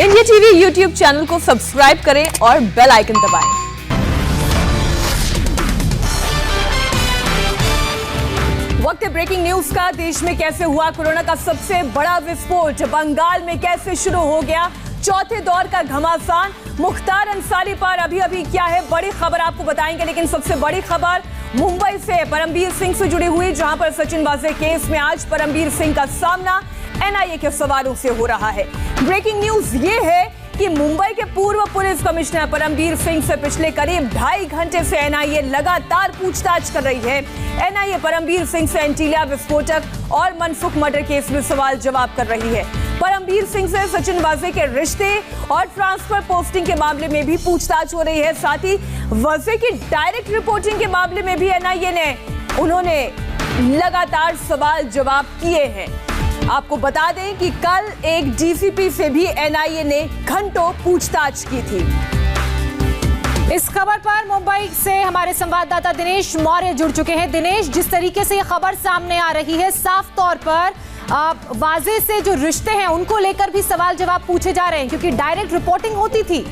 India TV YouTube channel को subscribe करें और बेल आइकन दबाएं। वक्त है ब्रेकिंग न्यूज का। देश में कैसे हुआ कोरोना का सबसे बड़ा विस्फोट, बंगाल में कैसे शुरू हो गया चौथे दौर का घमासान, मुख्तार अंसारी पर अभी क्या है बड़ी खबर आपको बताएंगे। लेकिन सबसे बड़ी खबर मुंबई से परमबीर सिंह से जुड़ी हुई, जहां पर सचिन वाजे केस में आज परमबीर सिंह का सामना एनआईए के सवालों से हो रहा है। ब्रेकिंग न्यूज ये है कि मुंबई के पूर्व पुलिस कमिश्नर परमबीर सिंह से पिछले करीब 2.5 घंटे से एनआईए लगातार पूछताछ कर रही है। एनआईए परमबीर सिंह से एंटीलिया विस्फोटक और मनसुख मर्डर केस में सवाल जवाब कर रही है। परमबीर सिंह से सचिन वाजे के रिश्ते और ट्रांसफर पोस्टिंग के मामले में भी पूछताछ हो रही है। साथ ही वाजे की डायरेक्ट रिपोर्टिंग के मामले में भी एनआईए ने उन्होंने लगातार सवाल जवाब किए हैं। आपको बता दें कि कल एक डीसीपी से भी एनआईए ने घंटों पूछताछ की थी। इस खबर पर मुंबई से हमारे संवाददाता दिनेश मौर्य जुड़ चुके हैं। दिनेश, जिस तरीके से यह खबर सामने आ रही है, साफ तौर पर वाजे से जो रिश्ते हैं उनको लेकर भी सवाल जवाब पूछे जा रहे हैं, क्योंकि डायरेक्ट रिपोर्टिंग होती थी।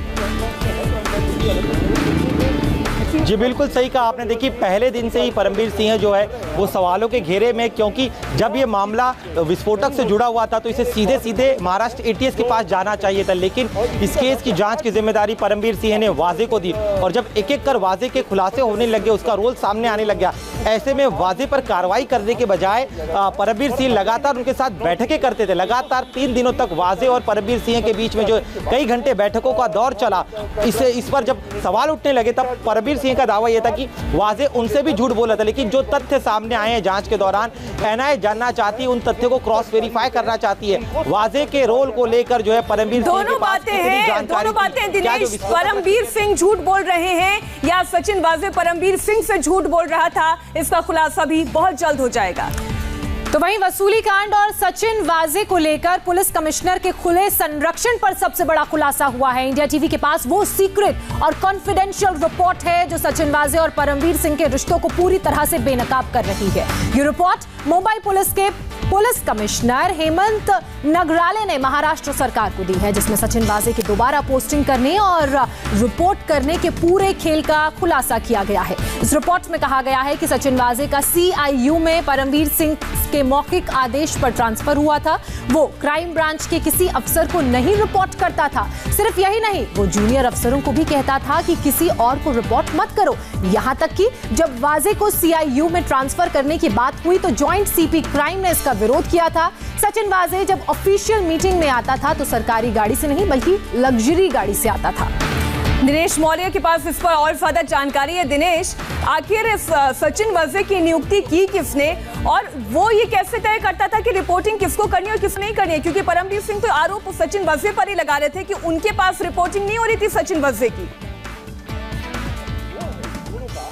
जी बिल्कुल सही कहा आपने। देखिए, पहले दिन से ही परमबीर सिंह जो है वो सवालों के घेरे में, क्योंकि जब ये मामला विस्फोटक से जुड़ा हुआ था तो इसे सीधे सीधे महाराष्ट्र एटीएस के पास जाना चाहिए था, लेकिन इस केस की जांच की जिम्मेदारी परमबीर सिंह ने वाजे को दी। और जब एक एक कर वाजे के खुलासे होने लगे, उसका रोल सामने आने लग गया, ऐसे में वाजे पर कार्रवाई करने के बजाय परमबीर सिंह लगातार उनके साथ बैठकें करते थे। लगातार 3 दिनों तक वाजे और परमबीर सिंह के बीच में जो कई घंटे बैठकों का दौर चला, इस पर जब सवाल उठने लगे तब परमबीर सिंह का दावा यह था कि वाजे उनसे भी झूठ बोला था। लेकिन जो तथ्य सामने आए हैं जांच के दौरान, एनआईए जानना चाहती है, उन तथ्यों को क्रॉस वेरीफाई करना चाहती है। वाजे के रोल को लेकर जो है परमबीर सिंह के पास दोनों बातें दिनेश, परमबीर सिंह झूठ बोल रहे हैं या सचिन वाजे परमबीर सिंह से झूठ बोल रहा था, इसका खुलासा भी बहुत जल्द हो जाएगा। तो वहीं वसूली कांड और सचिन वाजे को लेकर पुलिस कमिश्नर के खुले संरक्षण पर सबसे बड़ा खुलासा हुआ है। इंडिया टीवी के पास वो सीक्रेट और कॉन्फिडेंशियल रिपोर्ट है जो सचिन वाजे और परमबीर सिंह के रिश्तों को पूरी तरह से बेनकाब कर रही है। ये रिपोर्ट मुंबई पुलिस के पुलिस कमिश्नर हेमंत नगराले ने महाराष्ट्र सरकार को दी है, जिसमें सचिन वाजे की दोबारा पोस्टिंग करने और रिपोर्ट करने के पूरे खेल का खुलासा किया गया है। इस रिपोर्ट में कहा गया है कि सचिन वाजे का सीआईयू में परमबीर सिंह के मौखिक आदेश पर ट्रांसफर हुआ था। वो क्राइम ब्रांच के किसी अफसर को नहीं रिपोर्ट करता था। सिर्फ यही नहीं, वो जूनियर अफसरों को भी कहता था कि किसी और को रिपोर्ट मत करो। यहां तक कि जब वाजे को सीआईयू में ट्रांसफर करने की बात हुई तो जॉइंट सीपी क्राइम ने इसका विरोध किया था। सचिन वाजे जब ऑफिशियल मीटिंग में आता था तो सरकारी गाड़ी से नहीं बल्कि लग्जरी गाड़ी से आता था। दिनेश मौर्य के पास इस पर और ज्यादा जानकारी है। दिनेश, आखिर इस सचिन वाजे की नियुक्ति की किसने और वो ये कैसे तय करता था कि रिपोर्टिंग किसको करनी और किस नहीं करनी है? क्योंकि परमबीर सिंह तो आरोप सचिन वाजे पर ही लगा रहे थे कि उनके पास रिपोर्टिंग नहीं हो रही थी सचिन वाजे की।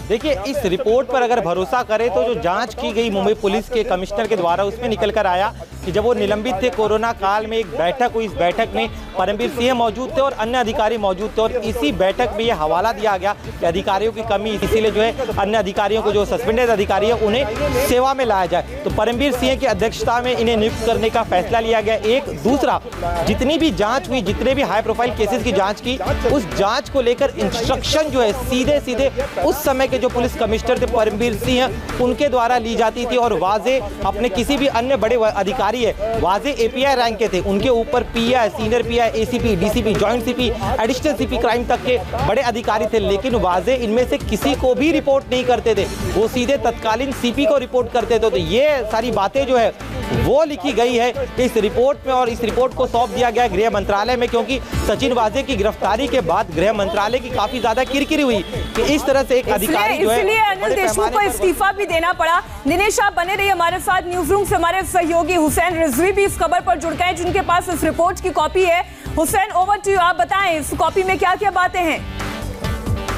देखिए, इस रिपोर्ट पर अगर भरोसा करें तो जो जांच की गई मुंबई पुलिस के कमिश्नर के द्वारा, उसमें निकल कर आया कि जब वो निलंबित थे कोरोना काल में एक बैठक हुई। इस बैठक में परमबीर सिंह मौजूद थे और अन्य अधिकारी मौजूद थे, और इसी बैठक में ये हवाला दिया गया कि अधिकारियों की कमी, इसीलिए जो है अन्य अधिकारियों को, जो सस्पेंडेड अधिकारी है, उन्हें सेवा में लाया जाए। तो परमबीर सिंह की अध्यक्षता में इन्हें नियुक्त करने का फैसला लिया गया। एक दूसरा, जितनी भी जांच हुई, जितने भी हाई प्रोफाइल केसेस की जांच की, उस जांच को लेकर इंस्ट्रक्शन जो है सीधे उस समय जो पुलिस कमिश्नर थे परमबीर सिंह, उनके द्वारा ली जाती थी। और वाजे अपने किसी भी अन्य बड़े अधिकारी है, वाजे एपीआई रैंक के थे, उनके ऊपर pi, senior pi, ACP, DCP, joint CP, additional CP crime तक के बड़े अधिकारी थे। लेकिन वाजे इनमें से किसी को भी रिपोर्ट नहीं करते थे, वो सीधे तत्कालीन सीपी को रिपोर्ट करते थे। तो ये सारी बातें जो है वो लिखी गई है इस रिपोर्ट में, और इस रिपोर्ट को सौंप दिया गया गृह मंत्रालय में, क्योंकि सचिन वाजे की गिरफ्तारी के बाद गृह मंत्रालय की काफी ज्यादा किरकिरी हुई कि इस तरह से एक अधिकारी जो है, इसलिए अनिल देशमुख को इस्तीफा भी देना पड़ा। दिनेश, आप बने रहिए हमारे साथ न्यूज रूम से। हमारे सहयोगी हुसैन रिजवी भी इस खबर पर जुड़ गए, जिनके पास इस रिपोर्ट की कॉपी है। Hussain, over to you. आप बताएं इस कॉपी में क्या क्या बातें हैं?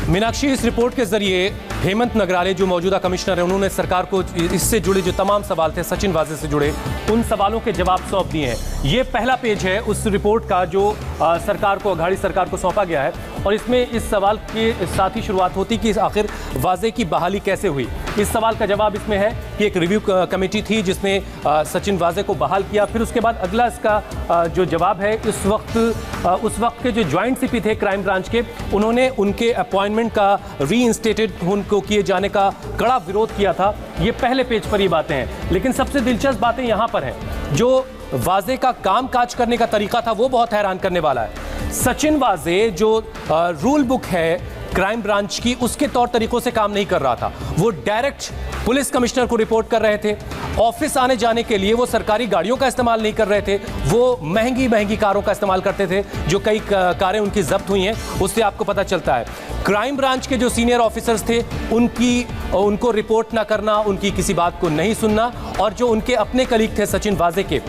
मीनाक्षी, इस रिपोर्ट के जरिए हेमंत नगराले जो मौजूदा कमिश्नर है, उन्होंने सरकार को इससे जुड़े जो तमाम सवाल थे सचिन वाजे से जुड़े, उन सवालों के जवाब सौंप दिए हैं। ये पहला पेज है उस रिपोर्ट का जो सरकार को, अघाड़ी सरकार को सौंपा गया है, और इसमें इस सवाल के साथ ही शुरुआत होती कि आखिर वाजे की बहाली कैसे हुई। इस सवाल का जवाब इसमें है कि एक रिव्यू कमेटी थी जिसने सचिन वाजे को बहाल किया। फिर उसके बाद अगला इसका जो जवाब है, उस वक्त के जो ज्वाइंट सीपी थे क्राइम ब्रांच के, उन्होंने उनके अपॉइंटमेंट का रीइंस्टेटेड उनको किए जाने का कड़ा विरोध किया था। ये पहले पेज पर ये बातें हैं, लेकिन सबसे दिलचस्प बातें यहाँ पर हैं। जो वाजे का काम काज करने का तरीका था वो बहुत हैरान करने वाला है। सचिन वाजे जो रूल बुक है क्राइम ब्रांच की, उसके तौर तरीकों से काम नहीं कर रहा था। वो डायरेक्ट पुलिस कमिश्नर को रिपोर्ट कर रहे थे। ऑफिस आने जाने के लिए वो सरकारी गाड़ियों का इस्तेमाल नहीं कर रहे थे, वो महंगी महंगी कारों का इस्तेमाल करते थे, जो कई कारें उनकी जब्त हुई हैं, उससे आपको पता चलता है। क्राइम ब्रांच के जो सीनियर ऑफिसर्स थे उनको रिपोर्ट ना करना, उनकी किसी बात को नहीं सुनना, और जो उनके अपने कलीग थे सचिन वाजे के,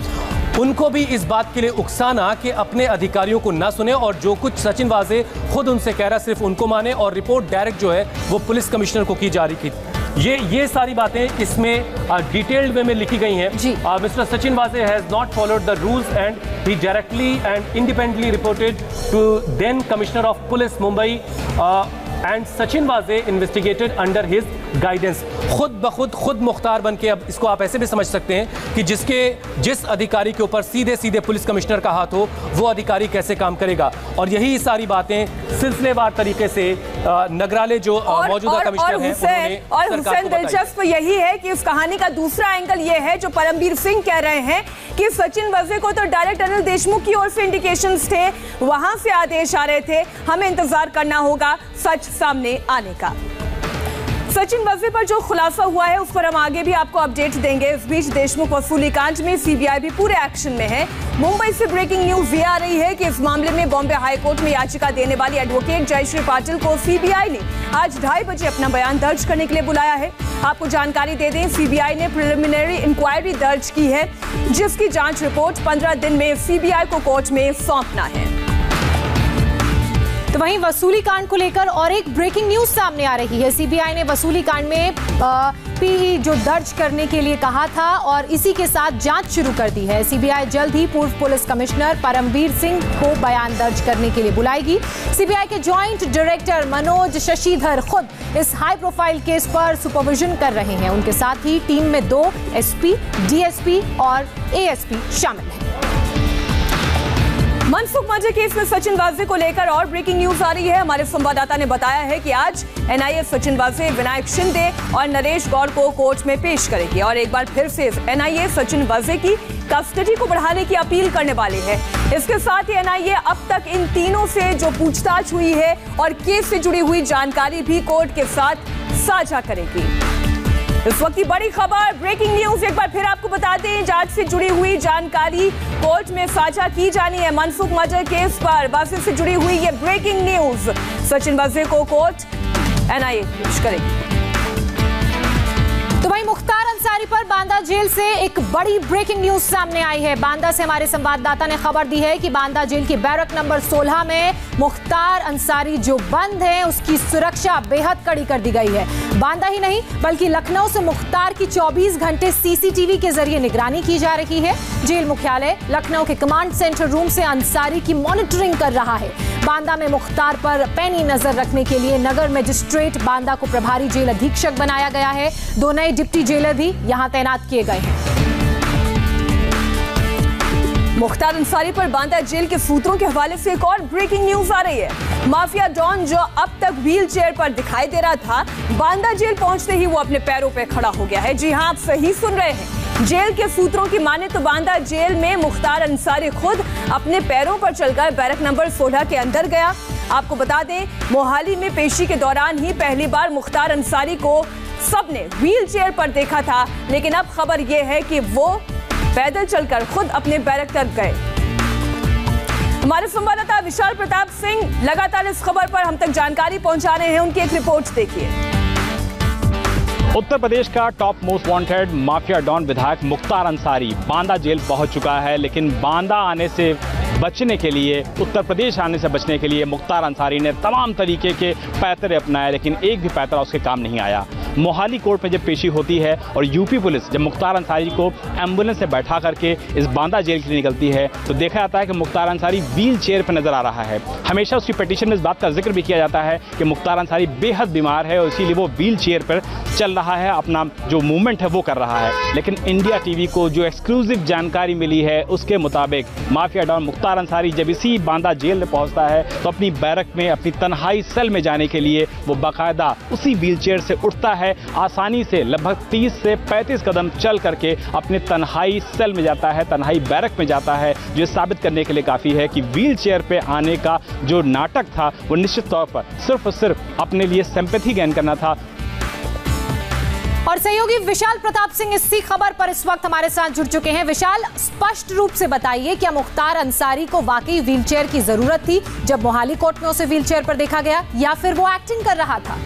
उनको भी इस बात के लिए उकसाना कि अपने अधिकारियों को ना सुने और जो कुछ सचिन वाजे खुद उनसे कह रहा सिर्फ उनको माने, और रिपोर्ट डायरेक्ट जो है वो पुलिस कमिश्नर को की जा रही थी। ये सारी बातें इसमें डिटेल्ड वे में लिखी गई हैं। Mister Sachin Vaze has not followed the rules and he directly and independently reported to then commissioner of police Mumbai and Sachin Vaze investigated under his guidance. खुद मुख्तार बन के, अब इसको आप ऐसे भी समझ सकते हैं कि जिस अधिकारी के ऊपर सीधे सीधे पुलिस कमिश्नर का हाथ हो, वो अधिकारी कैसे काम करेगा। और यही सारी बातें सिलसिलेवार तरीके से नगराले जो मौजूदा कमिश्नर हैं और हुसैन, दिलचस्प यही है कि इस कहानी का दूसरा एंगल ये है जो परमबीर सिंह कह रहे हैं कि सचिन वाजे को तो डायरेक्ट अनिल देशमुख की ओर से इंडिकेशंस थे, वहां से आदेश आ रहे थे, हमें इंतजार करना होगा सच सामने आने का। सचिन वाजे पर जो खुलासा हुआ है उस पर हम आगे भी आपको अपडेट देंगे। इस बीच देशमुख वसूली कांड में सीबीआई भी पूरे एक्शन में है। मुंबई से ब्रेकिंग न्यूज ये आ रही है कि इस मामले में बॉम्बे हाई कोर्ट में याचिका देने वाली एडवोकेट जयश्री पाटिल को सीबीआई ने आज 2:30 बजे अपना बयान दर्ज करने के लिए बुलाया है। आपको जानकारी दे दें, सीबीआई ने प्रिलिमिनरी इंक्वायरी दर्ज की है, जिसकी जांच रिपोर्ट 15 दिन में सीबीआई को कोर्ट में सौंपना है। तो वहीं वसूली कांड को लेकर और एक ब्रेकिंग न्यूज सामने आ रही है। सीबीआई ने वसूली कांड में पीई जो दर्ज करने के लिए कहा था और इसी के साथ जांच शुरू कर दी है। सीबीआई जल्द ही पूर्व पुलिस कमिश्नर परमबीर सिंह को बयान दर्ज करने के लिए बुलाएगी। सीबीआई के जॉइंट डायरेक्टर मनोज शशिधर खुद इस हाई प्रोफाइल केस पर सुपरविजन कर रहे हैं। उनके साथ ही टीम में 2 एसपी, डीएसपी और एएसपी शामिल हैं। मनसुख मर्डर केस में सचिन वाजे को लेकर और ब्रेकिंग न्यूज आ रही है। हमारे संवाददाता ने बताया है कि आज एनआईए सचिन वाजे, विनायक शिंदे और नरेश गौड़ को कोर्ट में पेश करेगी और एक बार फिर से एनआईए सचिन वाजे की कस्टडी को बढ़ाने की अपील करने वाले हैं। इसके साथ ही एनआईए अब तक इन तीनों से जो पूछताछ हुई है और केस से जुड़ी हुई जानकारी भी कोर्ट के साथ साझा करेगी। इस वक्त की बड़ी खबर, ब्रेकिंग न्यूज एक बार फिर आपको बता दें, जांच से जुड़ी हुई जानकारी कोर्ट में साझा की जानी है। मनसुख मर्डर केस पर वाजे से जुड़ी हुई ये ब्रेकिंग न्यूज, सचिन वाजे को कोर्ट एनआईए पेश करेगी। तो वहीं मुख्तार अंसारी पर बांदा जेल से एक बड़ी ब्रेकिंग न्यूज सामने आई है। बांदा से हमारे संवाददाता ने खबर दी है कि बांदा जेल की बैरक नंबर 16 में मुख्तार अंसारी जो बंद है उसकी सुरक्षा बेहद कड़ी कर दी गई है। बांदा ही नहीं बल्कि लखनऊ से मुख्तार की 24 घंटे सीसीटीवी के जरिए निगरानी की जा रही है। जेल मुख्यालय लखनऊ के कमांड सेंटर रूम से अंसारी की मॉनिटरिंग कर रहा है। बांदा में मुख्तार पर पैनी नजर रखने के लिए नगर मजिस्ट्रेट बांदा को प्रभारी जेल अधीक्षक बनाया गया है। 2 नए डिप्टी जेलर भी यहां तैनात किए गए हैं। मुख्तार अंसारी पर बांदा जेल के सूत्रों के हवाले से एक और ब्रेकिंग न्यूज आ रही है। माफिया डॉन जो अब तक व्हील चेयर पर दिखाई दे रहा था, बांदा जेल पहुंचते ही वो अपने पैरों पे खड़ा हो गया है। जी हां, आप सही सुन रहे हैं। जेल के सूत्रों की माने तो बांदा जेल में मुख्तार अंसारी खुद अपने पैरों पर चलकर बैरक नंबर 16 के अंदर गया। आपको बता दें, मोहाली में पेशी के दौरान ही पहली बार मुख्तार अंसारी को सबने व्हील चेयर पर देखा था, लेकिन अब खबर यह है कि वो पैदल चलकर खुद अपने बैरक तक गए। हमारे संवाददाता विशाल प्रताप सिंह लगातार इस खबर पर हम तक जानकारी पहुंचा रहे हैं, उनकी एक रिपोर्ट देखिए। उत्तर प्रदेश का top most wanted mafia don विधायक मुख्तार अंसारी बांदा जेल पहुंच चुका है, लेकिन बांदा आने से बचने के लिए, उत्तर प्रदेश आने से बचने के लिए मुख्तार अंसारी ने तमाम तरीके के पैतरे अपनाए, लेकिन एक भी पैतरा उसके काम नहीं आया। मोहाली कोर्ट में जब पेशी होती है और यूपी पुलिस जब मुख्तार अंसारी को एम्बुलेंस से बैठा करके इस बांदा जेल के लिए निकलती है तो देखा जाता है कि मुख्तार अंसारी व्हील चेयर पर नजर आ रहा है। हमेशा उसकी पिटीशन में इस बात का जिक्र भी किया जाता है कि मुख्तार अंसारी बेहद बीमार है और इसीलिए वो व्हील चेयर पर चल रहा है, अपना जो मूवमेंट है वो कर रहा है। लेकिन इंडिया टीवी को जो एक्सक्लूसिव जानकारी मिली है उसके मुताबिक माफिया डॉन मुख्तार अंसारी जब इसी बांदा जेल में पहुंचता है तो अपनी बैरक में अपनी तन्हाई सेल में जाने के लिए वो बाकायदा उसी व्हील चेयर से उठता है, आसानी से लगभग 30 से 35 कदम चल करके अपने तन्हाई सेल में जाता है, तन्हाई बैरक में जाता है, जो साबित करने के लिए काफ़ी है कि व्हील चेयर पे आने का जो नाटक था वो निश्चित तौर पर सिर्फ और सिर्फ अपने लिए सिंपैथी गेन करना था। और सहयोगी विशाल प्रताप सिंह इसी खबर पर इस वक्त हमारे साथ जुड़ चुके हैं। विशाल, स्पष्ट रूप से बताइए, क्या मुख्तार अंसारी को वाकई व्हीलचेयर की जरूरत थी जब मोहाली कोर्ट में उसे व्हीलचेयर पर देखा गया, या फिर वो एक्टिंग कर रहा था?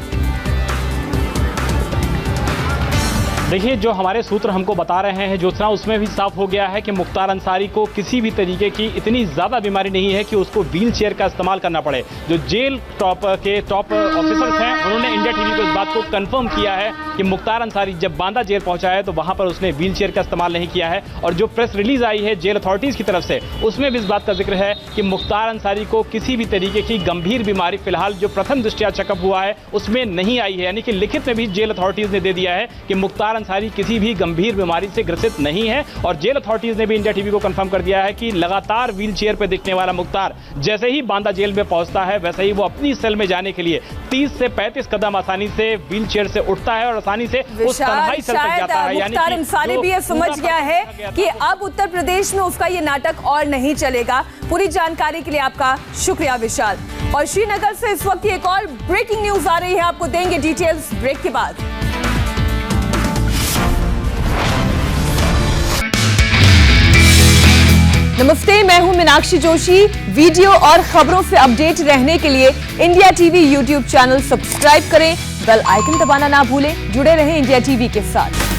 देखिए, जो हमारे सूत्र हमको बता रहे हैं ज्योत्सना, उसमें भी साफ हो गया है कि मुख्तार अंसारी को किसी भी तरीके की इतनी ज़्यादा बीमारी नहीं है कि उसको व्हील चेयर का इस्तेमाल करना पड़े। जो जेल टॉप ऑफिसर्स हैं उन्होंने इंडिया टीवी को इस बात को कंफर्म किया है कि मुख्तार अंसारी जब बांदा जेल पहुंचा है तो वहां पर उसने व्हील चेयर का इस्तेमाल नहीं किया है। और जो प्रेस रिलीज आई है जेल अथॉरिटीज़ की तरफ से उसमें भी इस बात का जिक्र है कि मुख्तार अंसारी को किसी भी तरीके की गंभीर बीमारी फिलहाल जो प्रथम दृष्टया चेकअप हुआ है उसमें नहीं आई है। यानी कि लिखित में भी जेल अथॉरिटीज़ ने दे दिया है कि मुख्तार अंसारी किसी भी गंभीर बीमारी से ग्रसित नहीं है। और जेल अथॉरिटीज ने भी इंडिया टीवी को कंफर्म कर दिया है कि लगातार व्हील चेयर पर दिखने वाला मुख्तार जैसे ही बांदा जेल में पहुंचता है वैसे ही वो अपनी सेल में जाने के लिए 30 से 35 कदम आसानी से व्हील चेयर से उठता है और आसानी से उस तन्हाई सेल तक जाता है। यानी मुख्तार अंसारी भी ये समझ गया है कि अब उत्तर प्रदेश में उसका ये नाटक और नहीं चलेगा। पूरी जानकारी के लिए आपका शुक्रिया विशाल। और श्रीनगर से इस वक्त एक और ब्रेकिंग न्यूज आ रही है, आपको देंगे डिटेल्स ब्रेक के बाद। नमस्ते, मैं हूं मीनाक्षी जोशी। वीडियो और खबरों से अपडेट रहने के लिए India TV YouTube channel subscribe करें, बेल आइकन दबाना ना भूलें। जुड़े रहें इंडिया टीवी के साथ।